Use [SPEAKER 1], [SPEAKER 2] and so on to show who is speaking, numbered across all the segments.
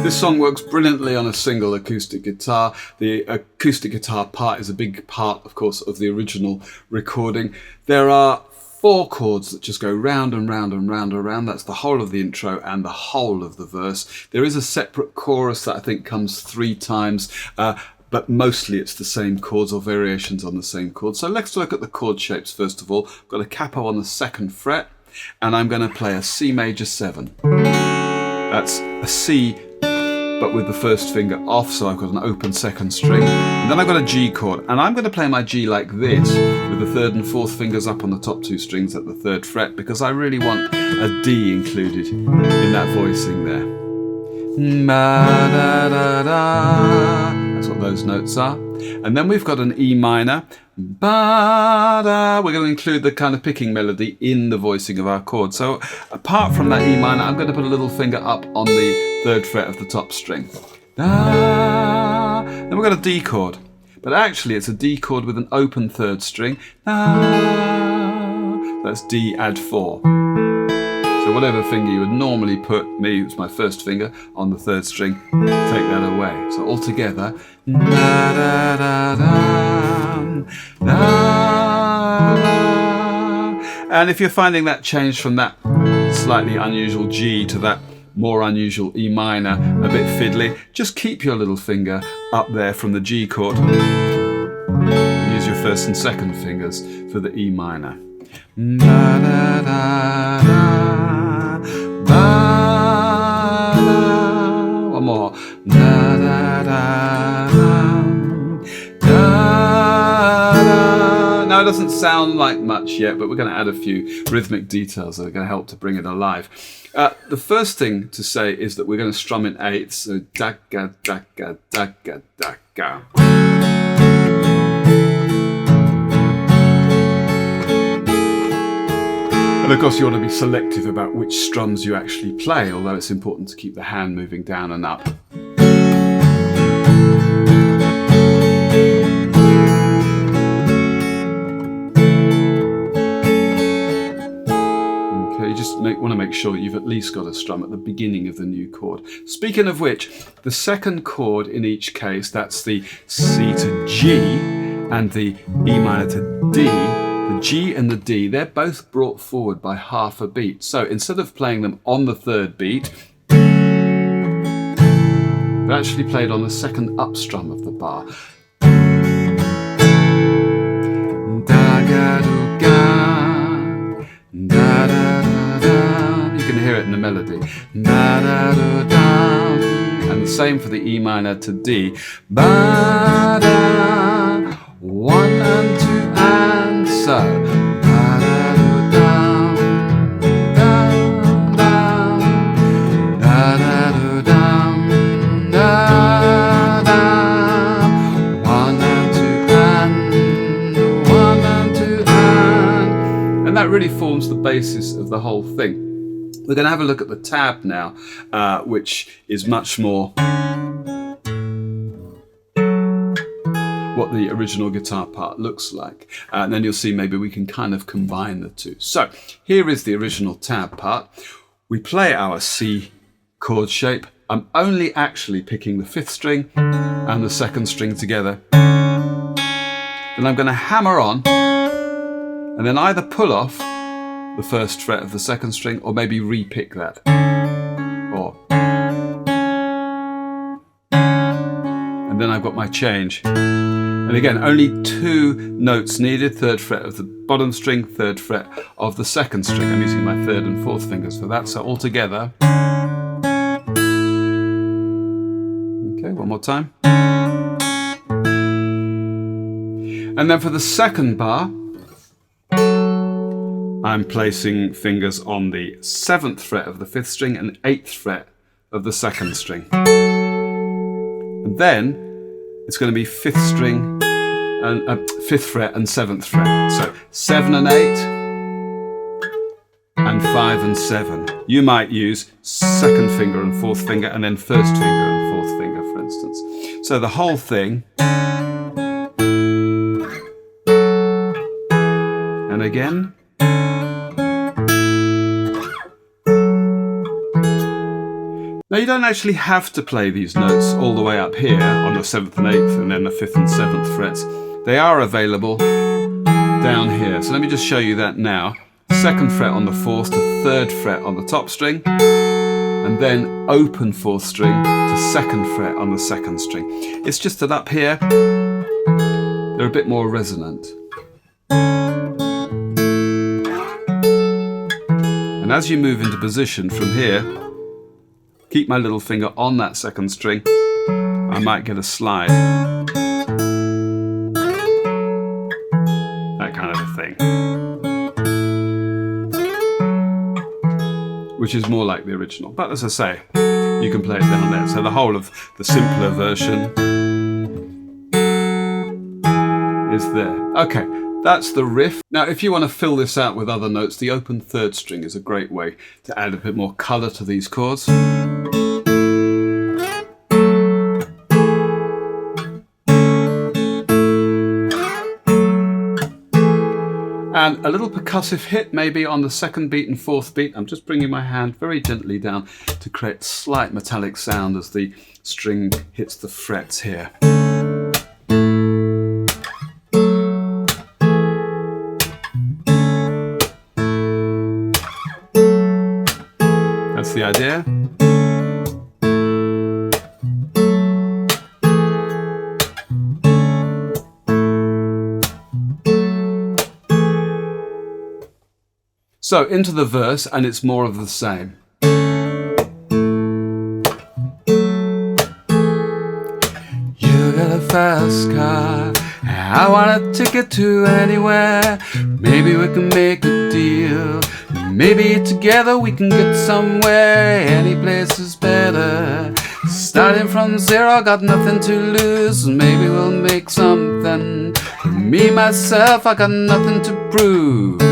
[SPEAKER 1] This song works brilliantly on a single acoustic guitar. The acoustic guitar part is a big part, of course, of the original recording. There are 4 chords that just go round and round and round and round. That's the whole of the intro and the whole of the verse. There is a separate chorus that I think comes 3 times, but mostly it's the same chords or variations on the same chord. So let's look at the chord shapes first of all. I've got a capo on the 2nd fret, and I'm going to play a C major 7. That's a C, but with the 1st finger off, so I've got an open 2nd string. And then I've got a G chord, and I'm going to play my G like this, with the 3rd and 4th fingers up on the top 2 strings at the 3rd fret, because I really want a D included in that voicing there. That's what those notes are. And then we've got an E minor. We're going to include the kind of picking melody in the voicing of our chord. So apart from that E minor, I'm going to put a little finger up on the 3rd fret of the top string. Then we've got a D chord. But actually it's a D chord with an open 3rd string. That's D add 4. So whatever finger you would normally put, me, it's my 1st finger, on the 3rd string, take that away. So all together. And if you're finding that change from that slightly unusual G to that more unusual E minor a bit fiddly, just keep your little finger up there from the G chord. And use your 1st and 2nd fingers for the E minor. One more. Now it doesn't sound like much yet, but we're going to add a few rhythmic details that are going to help to bring it alive. The first thing to say is that we're going to strum in 8ths, so da-ga, da-ga, da-ga, da-ga. And of course you want to be selective about which strums you actually play, although it's important to keep the hand moving down and up. Okay, you just want to make sure that you've at least got a strum at the beginning of the new chord. Speaking of which, the 2nd chord in each case, that's the C to G and the E minor to D, the G and the D, they're both brought forward by half a beat. So instead of playing them on the 3rd beat, they're actually played on the 2nd up strum of the bar. You can hear it in the melody. And the same for the E minor to D. 1 and 2 and so. And that really forms the basis of the whole thing. We're going to have a look at the tab now, which is much more what the original guitar part looks like. And then you'll see maybe we can kind of combine the two. So here is the original tab part. We play our C chord shape. I'm only actually picking the 5th string and the 2nd string together. Then I'm going to hammer on and then either pull off the 1st fret of the 2nd string or maybe re-pick that. And then I've got my change. And again, only 2 notes needed, 3rd fret of the bottom string, 3rd fret of the 2nd string. I'm using my 3rd and 4th fingers for that, so all together. Okay, one more time. And then for the 2nd bar, I'm placing fingers on the 7th fret of the 5th string and 8th fret of the 2nd string. And then it's going to be 5th string and 5th fret and 7th fret. So 7 and 8 and 5 and 7. You might use 2nd finger and 4th finger and then 1st finger and 4th finger, for instance. So the whole thing. And again. Now you don't actually have to play these notes all the way up here on the 7th and 8th and then the 5th and 7th frets. They are available down here. So let me just show you that now. 2nd fret on the 4th to 3rd fret on the top string, and then open 4th string to 2nd fret on the 2nd string. It's just that up here they're a bit more resonant. And as you move into position from here, keep my little finger on that 2nd string. I might get a slide. That kind of a thing. Which is more like the original. But as I say, you can play it down there. So the whole of the simpler version is there. Okay, that's the riff. Now, if you want to fill this out with other notes, the open 3rd string is a great way to add a bit more colour to these chords. And a little percussive hit maybe on the 2nd beat and 4th beat. I'm just bringing my hand very gently down to create slight metallic sound as the string hits the frets here. That's the idea. So into the verse, and it's more of the same. You got a fast car, I want a ticket to anywhere. Maybe we can make a deal. Maybe together we can get somewhere. Any place is better. Starting from zero, got nothing to lose. Maybe we'll make something. For me, myself, I got nothing to prove.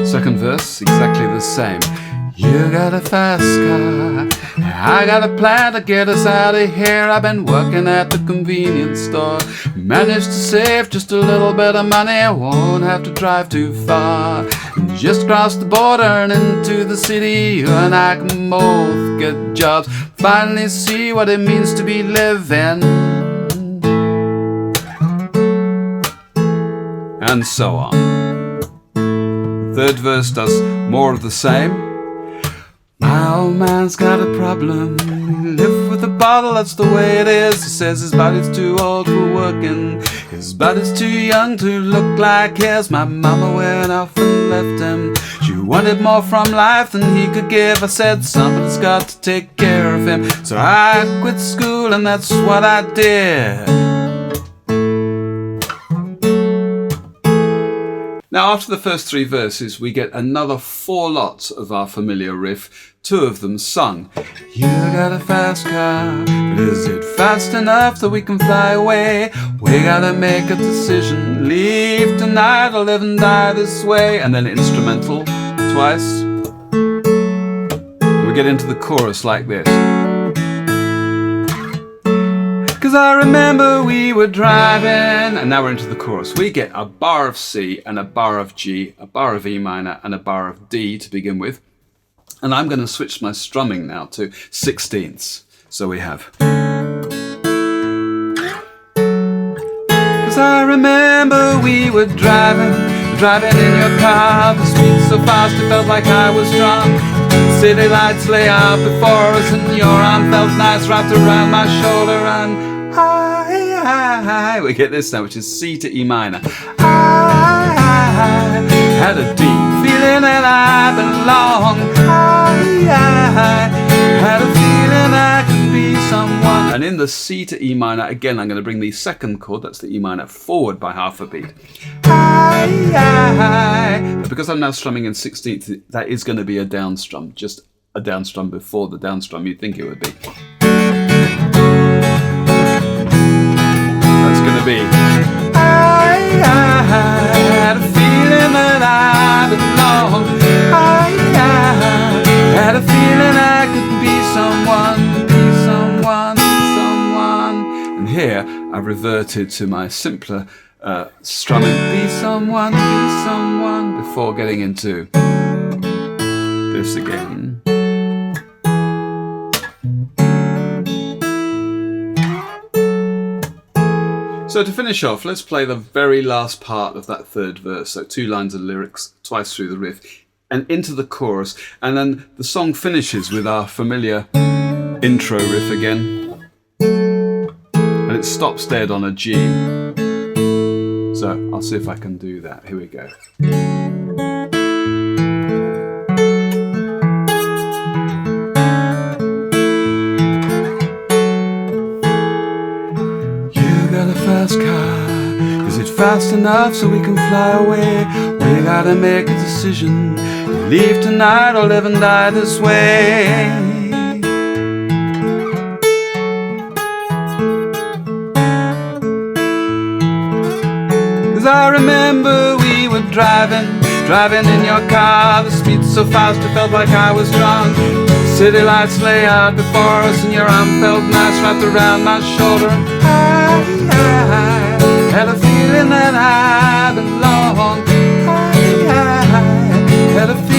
[SPEAKER 1] Second verse, exactly the same. You got a fast car, I got a plan to get us out of here. I've been working at the convenience store, managed to save just a little bit of money. I won't have to drive too far, just cross the border and into the city. You and I can both get jobs, finally see what it means to be living. And so on. Third verse does more of the same. My old man's got a problem. He lives with a bottle, that's the way it is. He says his body's too old for working, his body's too young to look like his. My mama went off and left him. She wanted more from life than he could give. I said somebody's got to take care of him, so I quit school and that's what I did. Now, after the first 3 verses, we get another 4 lots of our familiar riff, 2 of them sung. You got a fast car, but is it fast enough that we can fly away? We gotta make a decision, leave tonight or live and die this way. And then instrumental twice. We get into the chorus like this. 'Cause I remember we were driving, and now we're into the chorus. We get a bar of C and a bar of G, a bar of E minor and a bar of D to begin with. And I'm going to switch my strumming now to 16ths. So we have. 'Cause I remember we were driving in your car, the speed so fast it felt like I was drunk. City lights lay out before us and your arm felt nice wrapped around my shoulder. And I, we get this now, which is C to E minor. I had a deep feeling that I belong. I had a feeling I could be someone. And in the C to E minor, again, I'm going to bring the 2nd chord, that's the E minor, forward by half a beat. But because I'm now strumming in 16th, that is going to be a down strum, just a down strum before the down strum you'd think it would be. That's going to be. I had a feeling that I belong. I had a feeling I could be someone, And here I've reverted to my simpler strumming be someone before getting into this again. So to finish off, let's play the very last part of that third verse. So 2 lines of lyrics, twice through the riff, and into the chorus. And then the song finishes with our familiar intro riff again. And it stops dead on a G. So I'll see if I can do that. Here we go. Fast car, is it fast enough so we can fly away? We gotta make a decision, leave tonight or live and die this way. 'Cause I remember we were driving in your car, the speed so fast it felt like I was drunk. City lights lay out before us and your arm felt nice wrapped around my shoulder. I had a feeling that I belonged. I had a feeling